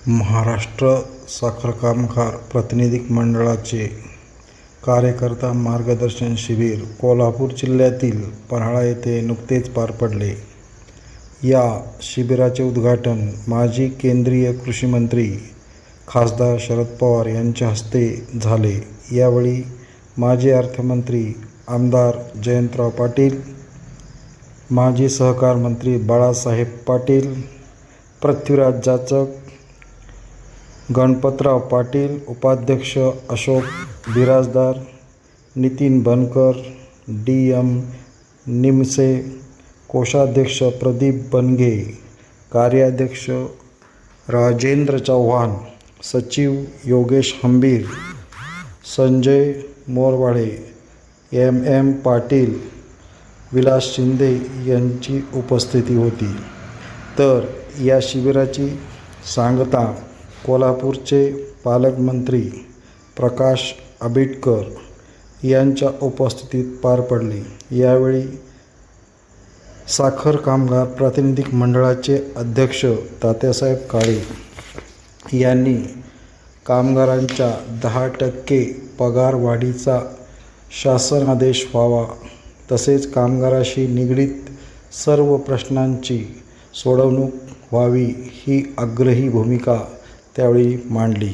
महाराष्ट्र साखर कामगार प्रतिनिधी मंडळाचे कार्यकर्ता मार्गदर्शन शिबिर कोल्हापूर जिल्ह्यातील पन्हाळा येथे नुकतेच पार पडले. या शिबिराचे उद्घाटन माजी केंद्रीय कृषी मंत्री खासदार शरद पवार यांच्या हस्ते झाले. यावेळी माजी अर्थमंत्री आमदार जयंतराव पाटील, माजी सहकार मंत्री बाळासाहेब पाटील, पृथ्वीराज जाचक, गणपतराव पाटील, उपाध्यक्ष अशोक बिराजदार, नितीन बनकर, डी.एम. निमसे, कोषाध्यक्ष प्रदीप बनगे, कार्याध्यक्ष राजेंद्र चव्हाण, सचिव योगेश हंबीर, संजय मोरवाडे, एम. पाटील, विलास शिंदे यांची उपस्थिती होती. तर या शिबिराची सांगता कोल्हापूरचे पालकमंत्री प्रकाश आंबेडकर यांच्या उपस्थितीत पार पडली. यावेळी साखर कामगार प्रतिनिधी मंडळाचे अध्यक्ष तात्यासाहेब काळे यांनी कामगारांच्या 10% पगारवाढीचा शासनादेश व्हावा, तसेच कामगारांशी निगडीत सर्व प्रश्नांची सोडवणूक व्हावी ही आग्रही भूमिका त्यावेळी मांडली.